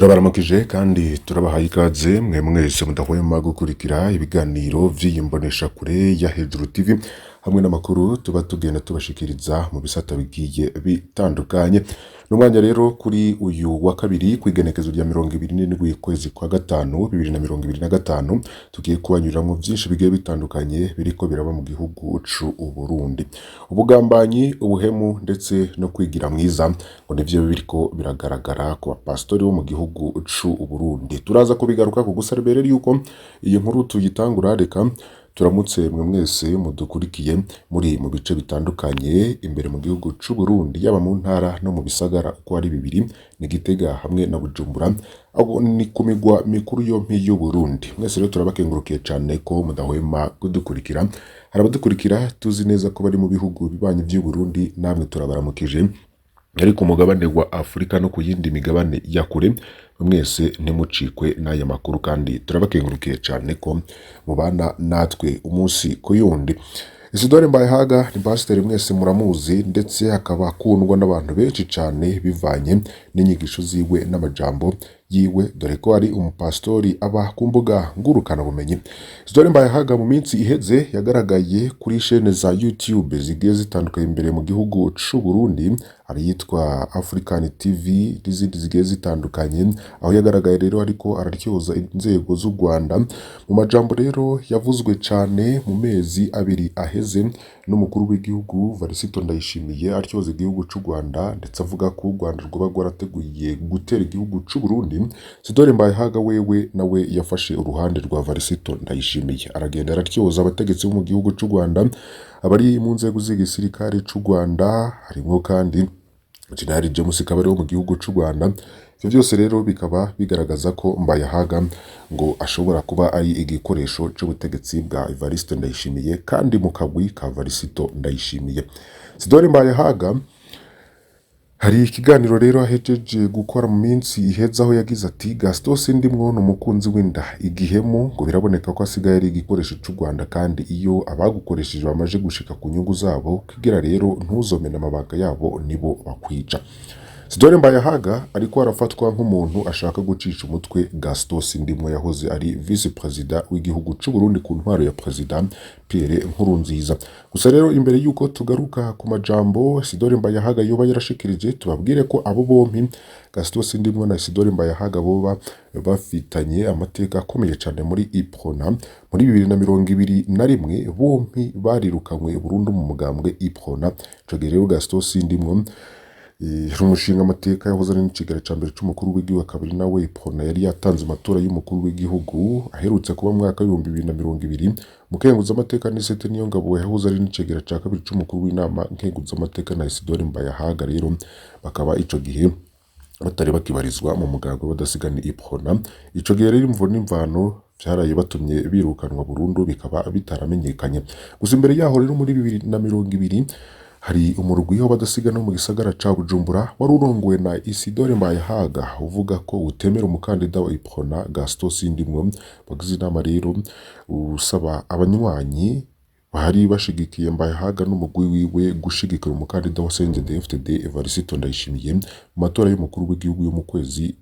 Turabaramukije kandi turabahaye ikaze mwe mwese mudahwema gukurikira ibiganiro vy'iyimbonesha kure ya Hejuru TV hamwe n'amakuru tuba tugenda tubashikiriza mu bisata bigiye bitandukanye. N'umwanya rero kuri uyu wa kabiri kwigenekezo rya 27 kwezi kwa gatanu 2025 tugiye kubanyuriramo vyinshi bigiye bitandukanye biriko biraba mu gihugu c'u Burundi. Ubugambanyi, ubuhemu ndetse no kwigira mwiza ngo nivyo biriko biragaragara ku bapastori bo mu gihugu c'u Burundi. Turaza kubigaruka ku gusa rero yuko iyi nkuru tuyitangura, reka turamutse mwe mwese mudukurikiye muri mu bice bitandukanye imbere mu gihugu c'u Burundi, yaba mu ntara no mu bisagara uko ari bibiri, ni Gitega hamwe na Bujumbura, abo ni ku migwa mikuru yompi y'u Burundi. Mwese rero turabakengurukiye cyane ko mudahwema kudukurikira. Harabadukurikira tuzi neza ko bari mu bihugu bibanye by'u Burundi, namwe turabaramukije. Ariko umugabane wa Afrika no ku yindi migabane ya kure, mwese ntimucikwe n'aya makuru kandi turabakengurukiye cyane ko mubana natwe umunsi ku yundi. Isidore Mbayahaga ni pasiteri, mwese muramuzi, ndetse akaba akundwa n'abantu benshi cyane bivanye n'inyigisho ziwe n'amajambo yiwe, dore ko ari umupastori aba ku mbuga ngurukana bumenyi. Isidore Mbayahaga mu minsi iheze yagaragaye kuri chaîne za YouTube zigiye zitandukanye imbere mu gihugu c'u Burundi, ari yitwa African TV n'izindi zigiye zitandukanye, aho yagaragaye rero ariko araryoza inzego z'u Rwanda mu majambo rero yavuzwe cyane mu mezi abiri aheze n'umukuru w'igihugu Varisito Ndayishimiye, aryoza igihugu c'u Rwanda ndetse avuga ko u Rwanda rwoba rwarateguye gutera igihugu c'u Burundi. Isidore Mbayahaga wewe nawe yafashe uruhande rwa Varisito Ndayishimiye, aragenda araryoza abategetsi bo mu gihugu c'u Rwanda, abari mu nzego z'igisirikare c'u Rwanda, harimo kandi General James Kabare wo mu gihugu c'u Rwanda. Ivyo byose rero bikaba bigaragaza ko Mbayahaga ngo ashobora kuba ari igikoresho c'ubutegetsi bwa Evariste Ndayishimiye kandi mu kagwi ka Varisito Ndayishimiye. Isidore Mbayahaga hari ikiganiro rero ahejeje gukora mu minsi iheza, aho yagize ati Gaston Sindimwo n'umukunzi w'inda igihemu, ngo biraboneka ko asigaye ari igikoresho c'u Rwanda, kandi iyo abagukoresheje bamaje gushika ku nyungu zabo kugira rero ntuzomena amabanga yabo nibo bakwica. Isidore Mbayahaga ariko arafatwa nk'umuntu ashaka gucisha umutwe Gaston Sindimwo yahoze ari vice president w'igihugu c'u Burundi ku ntwaro ya president Pierre Nkurunziza. Gusa rero imbere yuko tugaruka ku majambo Isidore Mbayahaga yoba yarashikirije, tubabwire ko abo bompi Gaston Sindimwo na Isidore Mbayahaga boba bafitanye amateka akomeye cyane muri Iprona. Muri 2021 bompi barirukanywe burundu mu mugambwe Iprona. Ico gihe rero Gaston Sindimwo umushinga amateka yahoze ari n'ikigara ca mbere c'umukuru w'igihugu, kabiri nawe Iprona yari yatanze amatora y'umukuru w'igihugu aherutse kuba mu mwaka wa 2020. Mukenguza amateka n'isete niyo ngabo yahoze ari n'ikigara ca kabiri c'umukuru w'inama nkenguza amateka na Isidore Mbayahaga rero bakaba ico gihe batari bakibarizwa mu mugambwe badasigana Iprona. Ico gihe rero imvo n'imvano byaraye batumye birukanwa burundu, bikaba bitaramenyekanye. Gusa imbere yaho rero muri 2020 hari umurugwi ho badasigana mu gisagara ca Bujumbura wari urongowe na Isidore Mbayahaga uvuga ko utemera umukandida wa Iprona Gaston Sindimwo. Bagize inama rero usaba abanywanyi bari bashigikiye Mbayahaga n'umugwi wiwe gushigikira umukandida wa CNDD-FDD Evariste Ndayishimiye mu matora y'umukuru w'igihugu yo mu kwezi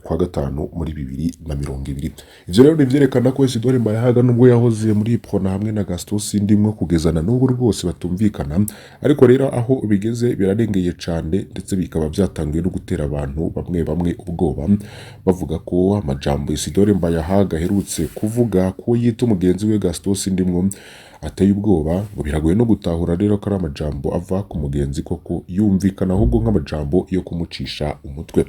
kwa gatanu muri 2020. Ivyo rero nivyerekana ko Isidore Mbayahaga nubwo yahoze muri Iprona hamwe na Gaston Sindimwo kugezana n'ubu rwose batumvikana, ariko rero aho bigeze birarengeye cane, ndetse bikaba byatangiye no gutera abantu bamwe bamwe ubwoba, bavuga ko amajambo Isidore Mbayahaga aherutse kuvuga ko yita umugenzi we Gaston Sindimwo ateye ubwoba, ngo biragoye no gutahura rero ko ari amajambo ava ku mugenzi koko yumvikana ahubwo nk'amajambo yo kumucisha umutwe.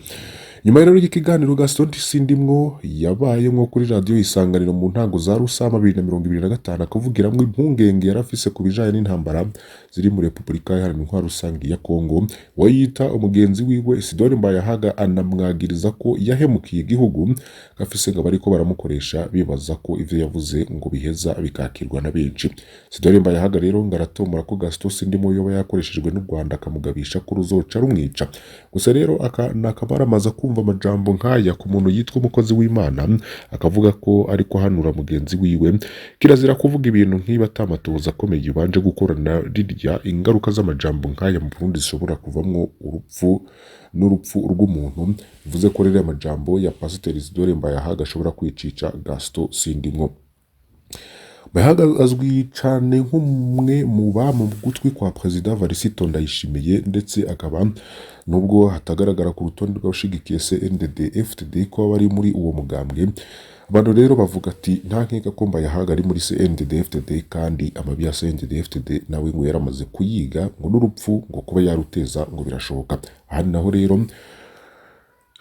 Nyuma rero y'ikiganiro Gaston Sindimwo yabaye nko kuri radio Isanganiro mu ntango za Rusama 2025 akavugiramwe impungenge yarafise ku bijanye n'intambara ziri muri Republika Iharanira Intwaro Rusangi ya Kongo, wayita umugenzi wiwe Isidore Mbayahaga anamwagiriza ko yahemukiye igihugu, gafise ngo bariko baramukoresha bibaza ko ivyo yavuze ngo biheza bikakirwa na benshi. Isidore Mbayahaga rero ngaratomora ko Gaston Sindimwo yoba yakoreshejwe n'u Rwanda akamugabisha ko ruzoca rumwica. Gusa rero nakaba aramaze kumva amajambo nk'aya ku muntu yitwa umukozi w'Imana akavuga ko ariko hanura mugenzi wiwe, kirazira kuvuga ibintu nk'ibi atamatoza akomeye ubanje gukorana rirya ingaruka z'amajambo nk'aya mu Burundi zishobora kuvamwo n'urupfu rw'umuntu. Bivuze ko rero amajambo ya Pasiteri Isidore Mbayahaga ashobora kwicica Gaston Sindimwo. Mbayahaga azwi cyane nk'umwe mu mu gutwi kwa Perezida Varisito Ndayishimiye, ndetse akaba nubwo hatagaragara ku rutonde rw'abashigikiye CNDD-FDD ko bari muri uwo mugambwe, abantu rero bavuga ati nta nkeka ko Mbayahaga ari muri CNDD-FDD kandi amabi ya CNDD-FDD nawe ngo yaramaze kuyiga, ngo n'urupfu ngo kuba yaruteza ngo birashoboka. Aha naho rero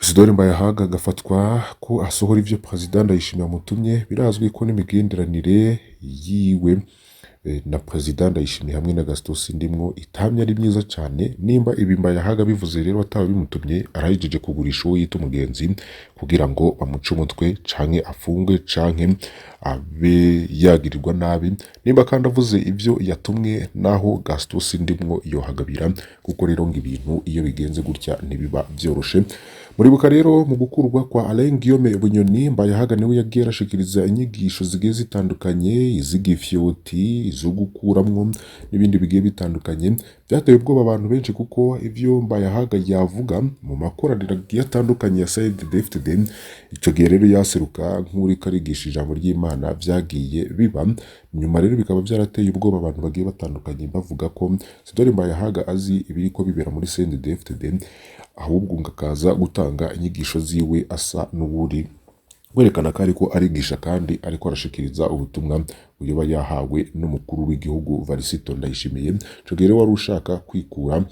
Isidore Mbayahaga agafatwa ko asohora ivyo Perezida Ndayishimiye amutumye. Birazwi ko n'imigenderanire yiwe na Perezida Ndayishimiye hamwe na Gaston Sindimwo itamye ari myiza cyane. Nimba ibi Mbayahaga bivuze rero atawe bimutumye, arahijeje kugurisha uwo yita umugenzi kugira ngo bamuce umutwe canke afungwe canke abe yagirirwa nabi. Nimba kandi avuze ivyo yatumwe naho Gaston Sindimwo yohagabira, kuko rero ngo ibintu iyo bigenze gutya ntibiba vyoroshe. Muribuka rero mu gukurwa kwa Alain Guillaume Bunyoni, Mbayahaga niwe yagiye arashikiriza inyigisho zigiye zitandukanye, iz'igifyoti, izo gukuramwo n'ibindi bigiye bitandukanye. Byateye ubwoba abantu benshi kuko ivyo Mbayahaga yavuga mu makoraniro agiye atandukanye ya CNDD-FDD, ico gihe rero yaseruka nk'uri karigisha ijambo ry'Imana vyagiye biba. Nyuma rero bikaba byarateye ubwoba abantu bagiye batandukanye bavuga ko Isidore Mbayahaga azi ibiriko bibera muri CNDD-FDD, ahubwo ngakaza gutanga inyigisho ziwe asa n'uburi werekana ko ariko arigisha kandi ariko arashikiriza ubutumwa uyoba yahawe n'umukuru w'igihugu Varisito Ndayishimiye. Ico gihe rero wari ushaka kwikura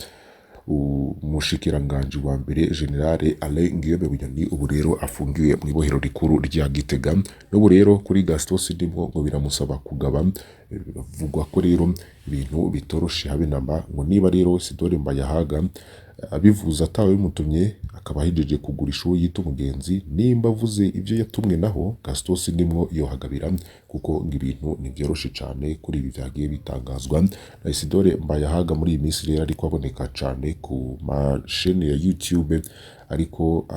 umushikiranganji wa mbere Generale Alain Guillaume Bunyoni, ubu rero afungiwe mu ibohero rikuru rya Gitega. N'ubu rero kuri Gaston Sindimwo ngo biramusaba kugaba. Bivugwa ko rero ibintu bitoroshe habe namba, ngo niba rero Isidore Mbayahaga abivuza atawe bimutumye akaba ahijeje kugurisha uwo yita umugenzi, nimba avuze ivyo yatumwe naho Gaston Sindimwo yohagabira, kuko ngo ibintu ntivyoroshe cane kuri ibi vyagiye bitangazwa na Isidore Mbayahaga muri iyi minsi rero, ariko aboneka cane ku masheni ya YouTube, ariko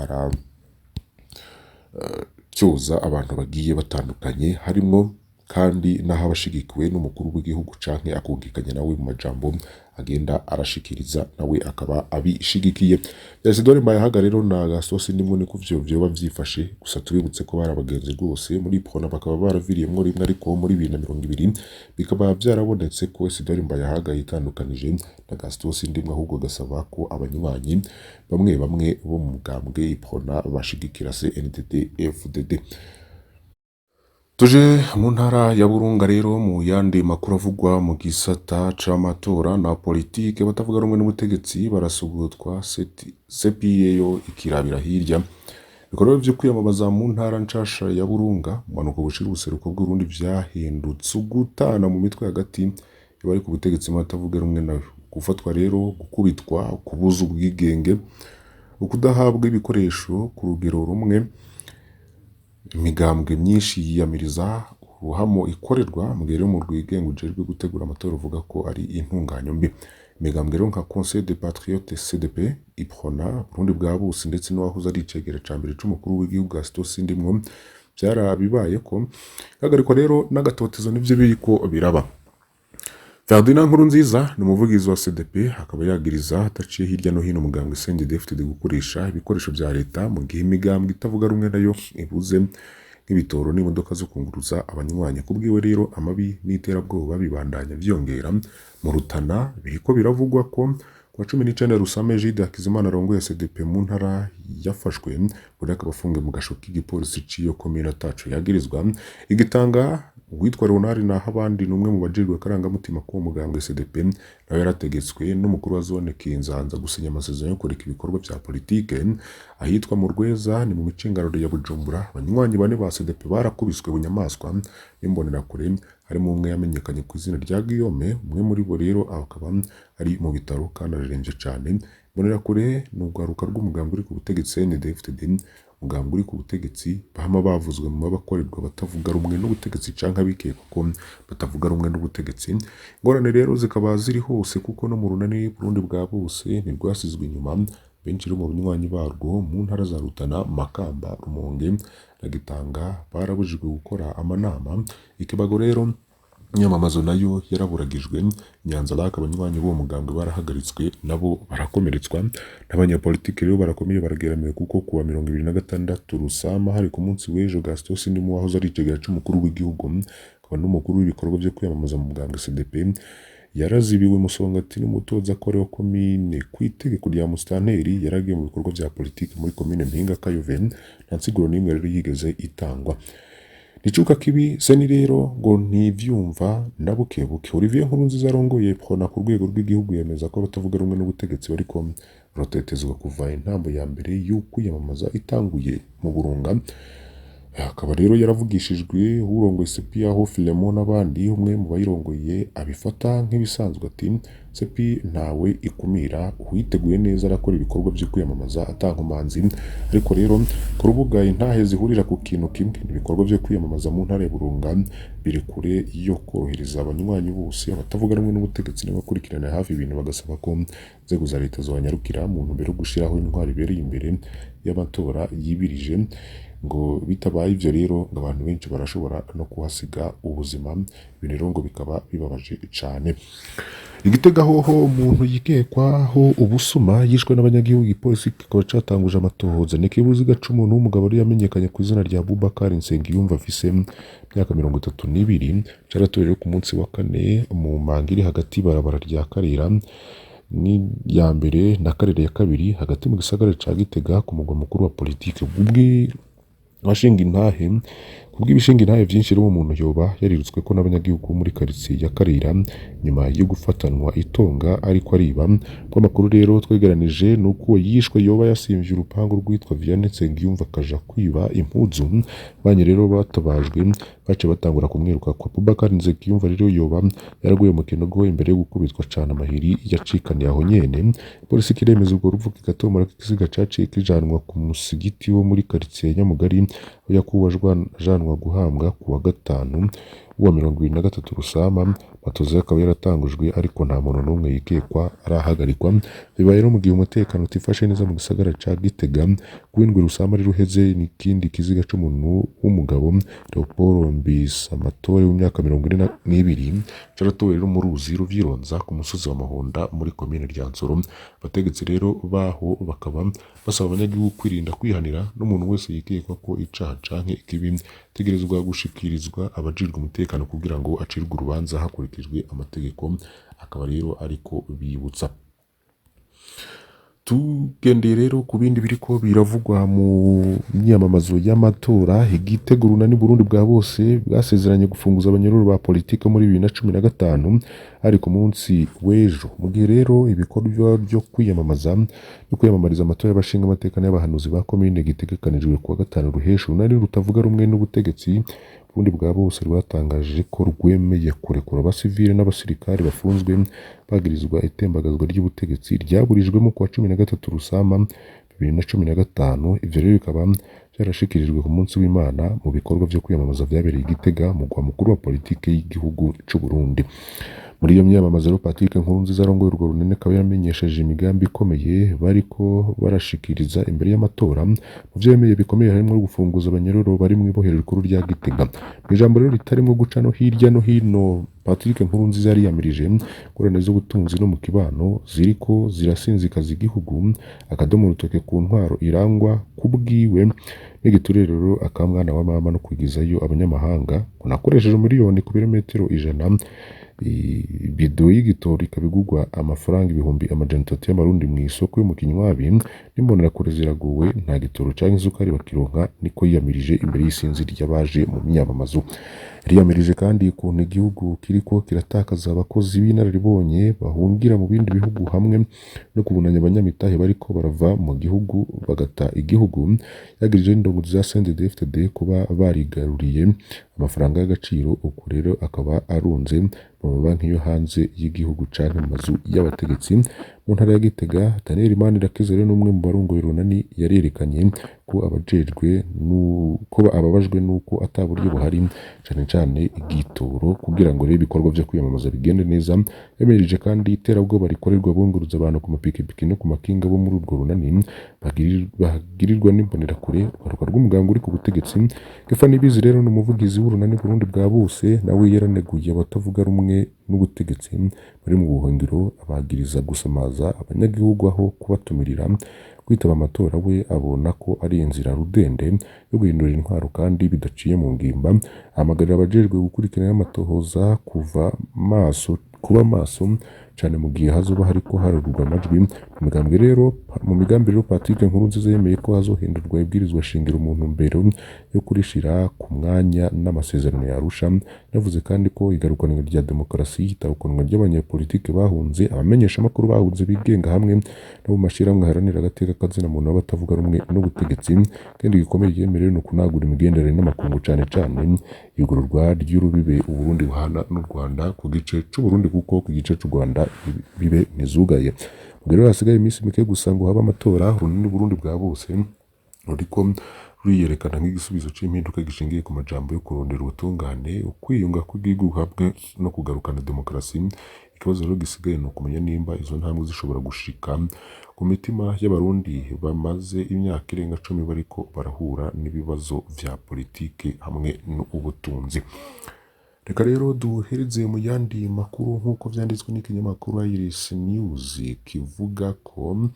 cyoza abantu bagiye batandukanye, harimo kandi naho abashigikiwe n'umukuru w'igihugu canke akugikanya nawe mu majambo agenda arashikiriza nawe akaba abishigikiye. Isidore Mbayahaga rero na Gaston Sindimwo ni kuvyo vyoba vyifashe. Gusa tubibutse ko barabagenzi rwose muri Prona, bakaba baraviriyemwo rimwe, ariko muri 2020 bikaba vyarabonetse ko Isidore Mbayahaga yitandukanije na Gaston Sindimwo, ahubwo gasaba ko abanywanyi bamwe bamwe bo mu mugambwe Prona bashigikira CNDD-FDD. Tuje mu ntara ya Burunga rero mu yandi makuru avugwa mu gisata c'amatora na politike, batavuga rumwe n'ubutegetsi barasugutwa CPO ikirabira hirya. Ibikorwa vyo kwiyamamaza mu ntara nshasha ya Burunga manuko bushira ubuseruko bw'Urundi vyahindutse ugutana mu mitwe hagati y'abari ku butegetsi batavuga rumwe nawe. Gufatwa rero, gukubitwa, kubuza ubwigenge, ukudahabwa ibikoresho ku rugero rumwe. Imigambwe myinshi yiyamiriza uruhamo ikorerwa mu gihe mu rwigengo ujejwe gutegura amatora uvuga ko ari intunganyo mbi. Imigambwe rero nka Conseil des Patriotes CDP, Iprona, Burundi bwa Busi, ndetse n'uwahoze ari icegera ca mbere c'umukuru w'igihugu Gaston Sindimwo byarabibaye ko hagarikwa rero n'agatotezo n'ivyo biriko biraba. Ferdinand Nkurunziza ni umuvugizi wa CDP, akaba yagiriza ataciye hirya no hino umugambwe CNDD-FDD gukoresha ibikoresho vya leta mu gihe imigambwe itavuga rumwe nayo ibuze nk'ibitoro n'imodoka zo kunguruza abanywanyi. Kubwiwe rero amabi n'iterabwoba bibandanya vyongera mu Rutana. Biriko biravugwa ko kwa 19 Rusame Jide Hakizimana arongoye CDP mu ntara yafashwe buri akabafunge mu gasho k'igipolisi ciyo komine ataco yagirizwa. Igitanga Uwitwa Ronari naho abandi numwe mu bajejwe karangamutima ko umugambwe CDP nawe yarategetswe n'umukuru wa zone Kinzanza gusinya amasezerano yo kureka ibikorwa vya politike ahitwa mu Rweza ni mu micingararo ya Bujumbura. Abanywanyi bane ba CDP barakubiswe bunyamaswa n'imbonera kure, harimo umwe yamenyekanye ku izina rya Guillaume. Umwe muri bo rero akaba ari mu bitaro kandi araremvye cane. Imbonera kure n'ugwaruka rw'umugambwe uri ku butegetsi CNDD-FDD umugambi uri ku butegetsi bahama bavuzwe mu babakorerwa batavuga rumwe n'ubutegetsi canke abikekwa ko batavuga rumwe n'ubutegetsi. Ingorane rero zikaba ziri hose kuko no mu runani Burundi bwa bose ntirwasizwe inyuma. Benshi mu banywanyi barwo mu ntara za Rutana, Makamba, Rumonge na Gitanga barabujijwe gukora amanama. Ikibago rero inyamamazo nayo yaraburagijwe. Nyanza laka abanywanyi b'uwo mugambwe barahagaritswe nabo barakomeretswa. N'abanyapolitiki rero barakomeye barageramiwe kuko kuwa 26 Rusama hari ku munsi w'ejo Gaston Sindimwo wahoze ari icegera c'umukuru w'igihugu akaba n'umukuru w'ibikorwa vyo kwiyamamaza mu mugambwe CDP yarazibiwe Musongati n'umutoza akorewe komine kw'itegeko rya musitanteri yaragiye mu bikorwa vya politiki muri komine Mpinga Kayove. Nta nsiguro n'imwe rero yigeze itangwa. Nicuka kibi seni rero ngo ntivyumva na bukebuke. Olivier Nkurunziza arongoye prona ku rwego rw'igihugu yemeza ko batavuga rumwe n'ubutegetsi bariko rotetezwa kuva intambo ya mbere y'ukwiyamamaza itanguye mu Burunga. Akaba rero yaravugishijwe urongoye CP aho Filemon n'abandi umwe mu bayirongoye abifata nk'ibisanzwe ati CP ntawe ikumira uhiteguye neza arakora ibikorwa byo kwiyamamaza atankomanzi. Ariko rero ku rubuga intahe zihurira ku kintu kimwe ibikorwa byo kwiyamamaza mu ntara ya Burunga biri kure yo korohereza abanywanyi bose abatavuga rumwe n'ubutegetsi n'abakurikirana hafi ibintu bagasaba ko inzego za leta zobanyarukira mu ntumbero yo gushiraho intwari ibereye imbere y'amatora yibirije. Ngo bitabaye ivyo rero ngo abantu benshi barashobora no kuhasiga ubuzima. Ibi rero ngo bikaba bibabaje cane. Igitega hoho umuntu yikekwaho ubusuma yishwe n'abanyagihugu. Igipolisi kikaba catanguje amatohoza n'ikibuziga c'umuntu w'umugabo yari yamenyekanye ku izina rya Bubakari Nsengiyumva afise imyaka 32 caratorewe ku munsi wa kane mu manga iri hagati barabara rya Karera ni ya mbere na Karere ya kabiri hagati mu gisagara ca Gitega ku mugwa mukuru wa politike. Abashinga intahe kubw'ibishinga intahe vyinshi rero umuntu yoba yarirutswe ko n'abanyagihugu muri quartier ya Karera nyuma yo gufatanwa itonga ariko ariba. Amakuru rero twegeranije nuko yishwe yoba yasimvye urupango rwitwa Vianney Nsengiyumva akaja kwiba impuzu. Banye rero batabajwe bace batangura kumwiruka kwa Bubakari Nsengiyumva rero yoba yaraguye mu kinogo imbere yo gukubitwa cane amahiri yacikaniye aho nyene. Polisi kiremeza ubwo rupfu kigatomora kisiga caciye kijanwa ku musigiti wo muri quartier Nyamugari aho yakuwajwe janwa guhambwa kuwa gatanu uwa 23 Rusama. Matoza akaba yaratangujwe ariko nta muntu n'umwe yikekwa arahagarikwa. Bibaye no mu gihe umutekano utifashe neza mu gisagara ca Gitega gwindwi Rusama rero uheze n'ikindi kiziga c'umuntu w'umugabo Leopold Mbisa Amatore w'imyaka 42 caratowe rero mu ruzi ruvyironza ku musozi wa Mahonda muri komine rya Nsoro. Abategetsi rero baho bakaba basaba abanyagihugu kwirinda kwihanira n'umuntu wese yikekwa ko icaha canke ikibi tegerezwa gushikirizwa abajijwe umutekano kugira ngo acirwe urubanza hakurikijwe amategeko. Akaba rero ariko bibutsa. Tugendeye rero ku bindi biriko biravugwa mu myamamazo y'amatora. Igitego runani Burundi bwa bose bwasezeranye gufunguza abanyororo ba politike muri 2015 ari ku munsi w'ejo. Mu gihe rero ibikorwa byo kwiyamamariza amatora y'abashinga amateka n'abahanuzi ba komine gitegekanijwe kuwa gatanu ruhesha, runani rutavuga rumwe n'ubutegetsi Burundi bwa bose rwatangaje ko rwemeye kurekura abasivile n'abasirikare bafunzwe bagirizwa itembagazwa ry'ubutegetsi ryaburijwemo kuwa 13 Rusama 2015. Ivyo rero bikaba byarashikirijwe ku munsi w'Imana mu bikorwa byo kwiyamamaza vyabereye Gitega mu mugwa mukuru wa politike y'igihugu c'u Burundi. Muri iyo myamamazo rero Patrick Nkurunziza arongoye urwo runene akaba yamenyesheje imigambi ikomeye bariko barashikiriza imbere y'amatora. Mu vyo yemeye bikomeye harimo gufunguza abanyororo bari mu ibohero rikuru rya Gitega. Mu ijambo rero ritarimo guca no hirya no hino Patrick Nkurunziza yari yamirije ngorane z'ubutunzi no mu kibano ziriko zirasinzikaza igihugu, akadomo urutoke ku ntwaro irangwa kubwiwe n'igiturerero akamwana wa mama no kwigizayo abanyamahanga kunakoresheje miliyoni ku birometero 100. Bido y'igitoro ikabigurwa amafaranga 300 y'amarundi mu isoko yo mu Kinywabi. Nimbonera kure ziragowe nta gitoro canke isukari bakironka, niko yiyamirije imbere y'isinzi ry'abaje mu myamamazo. Riyamirije kandi ukuntu igihugu kiriko kiratakaza abakozi b'inararibonye bahungira mu bindi bihugu hamwe no kubunanya abanyamitahe bariko barava mu gihugu bagata igihugu. Yagirije indongozi za CNDD-FDD kuba barigaruriye amafaranga y'agaciro, uko rero akaba arunze mu banki yo hanze y'igihugu canke mu mazu y'abategetsi. mu ntara ya Gitega. Daniel Manirakiza rero n'umwe mu barongoye urunani yarerekanye ko ababajwe nuko ataburyo buhari cane cane igitoro kugira ngo rero ibikorwa vyo kwiyamamaza bigende neza. Yamirije kandi iterabwoba rikorerwa bunguruza abantu ku mapikipiki no ku makinga bo muri urwo runani bagirirwa n'imbonerakure uruka rw'umuganga uri ku butegetsi. Kefa Nibizi rero ni umuvugizi w'urunani Burundi bwa bose, nawe yaraneguye abatavuga rumwe n'ubutegetsi bari mu buhungiro, abagiriza gusamaza abanyagihugu aho kubatumirira kwitaba amatora. We abona ko ari inzira rudende yo guhindura intwaro kandi bidaciye mu ngimba. Ahamagarira abajejwe gukurikirana amatohoza kuba maso cane mu gihe hazoba hariko harurwa amajwi mu migambi rero Patrick Nkurunziza yemeye ko hazohindurwa ibwirizwa shingiro mu ntumbero yo kurishira ku mwanya n'amasezerano ya Arusha. Yavuze kandi ko igarukanwa rya demokarasi, itarukanwa ry'abanyepolitike bahunze, abamenyesha amakuru bahunze bigenga hamwe no mu mashirahamwe haranira agateka kazina muntu batavuga rumwe n'ubutegetsi. Kandi gikomeye yemerewe no kunagura imigenderanire n'amakungu cane cane igururwa ry'urubibe Uburundi buhana n'u Rwanda ku gice c'Uburundi, kuko ku gice c'u Rwanda bibe nizugaye. Rero hasigaye iminsi mike gusa ngo haba amatora. Urunani Burundi bwa bose ruriko ruriyerekana nk'igisubizo c'impinduka gishingiye ku majambo yo kurondera ubutungane, ukwiyunga kw'igihugu hamwe no kugarukana demokarasi. Ikibazo rero gisigaye ni ukumenya nimba izo ntambwe zishobora gushika ku mitima y'abarundi bamaze imyaka irenga 10 bariko barahura n'ibibazo vya politike hamwe n'ubutunzi. Reka rero duhereze mu yandi makuru nk'uko vyanditswe n'ikinyamakuru Iris News kivuga ko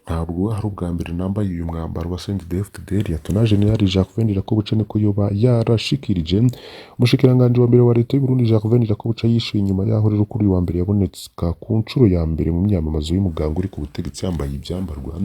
ntabwo hari ubwa mbere nambaye uyu mwambaro wa CNDD-FDD. Liyetona Jenerali Jacques Ndirakobuca niko yoba yarashikirije. Umushikiranganje wa mbere wa leta y'u Burundi Jacques Ndirakobuca yishuye inyuma yaho rero kuri wa mbere yaboneka ku ncuro ya mbere mu myamamazo y'umuganga uri ku butegetsi yambaye ivyambarwa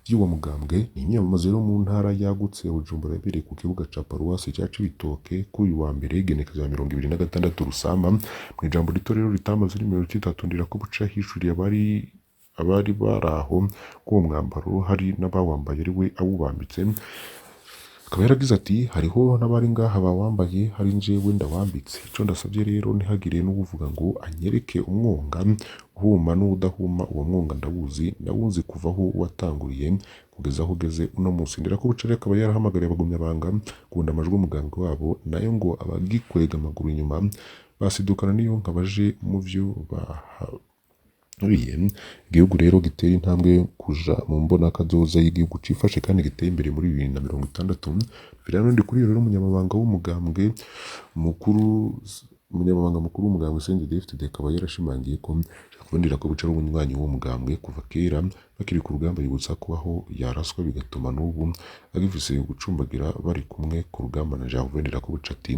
vy'uwo mugambwe. Ni imyamamazo rero mu ntara yagutse ya Bujumbura yabereye ku kibuga ca Paruwasi ca Cibitoke kuri wa mbere igenekerezo ya 26 Rusama. Mu ijambo rito rero ritamaze nimero 3 Ndirakobuca hishuriye abari baraho ko mwambaro hari n'abawambaye ari we awubambitse. Akaba yaragize ati hariho n'abari ngaha bawambaye, hari njewe ndawambitse. Ico ndasavye rero ntihagire n'uvuga ngo anyereke umwonga uhuma n'udahuma. Uwo mwonga ndawuzi kuva aho watanguriye kugeza aho ugeze uno munsi. Ndirakobuca rero akaba yarahamagariye abagumyabanga gukunda amajwi umuganga wabo, nayo ngo abagikwega amaguru inyuma basidukana niyo nkabaje mu vyo igihugu rero giteye intambwe kuja mu mbona kazoza y'igihugu cifashe kandi giteye imbere muri 2060. Birano ndi kuri rero umunyamabanga mukuru w'umugambwe CNDD-FDD akaba yarashimangiye ko Ndirakobuca ari umunywanyi w'uwo mugambwe kuva kera bakiri ku rugamba. Yibutsa ko aho yaraswa bigatuma n'ubu agifise gucumbagira bari kumwe ku rugamba na Jacques Ndirakobuca ati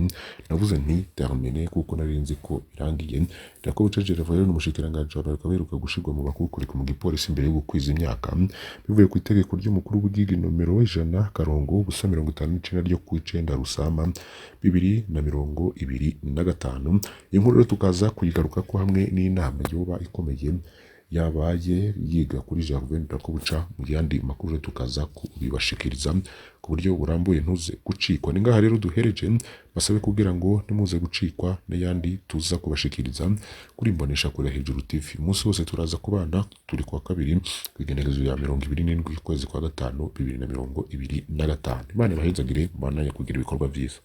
navuze nti termine kuko narinzi ko irangiye. Ndirakobuca rero n'umushikiranganje akaba aheruka gushirwa mu bakukuri mu gipolisi imbere yo gukwiza imyaka bivuye ku itegeko ry'umukuru w'igihugu nomero 100/59 ryo ku 9 Rusama 2025. Inkuru rero tukaza kuyigaruka ko hamwe n'inama yoba ikomeye yabaye yiga kuri Jacques Ndirakobuca. Mu yandi makuru tukaza kubibashikiriza ku buryo burambuye ntuze gucikwa. Ni ngaha rero duhereje basabe kugira ngo nimuze gucikwa n'ayandi tuza kubashikiriza kuri Mbonesha kure Hejuru TV. Umunsi wose turaza kubana turi kwa kabiri kwigenekerezo ya 27 kwezi kwa 5 2025. Imana ibahezagire, Imana yakugira ibikorwa vyiza.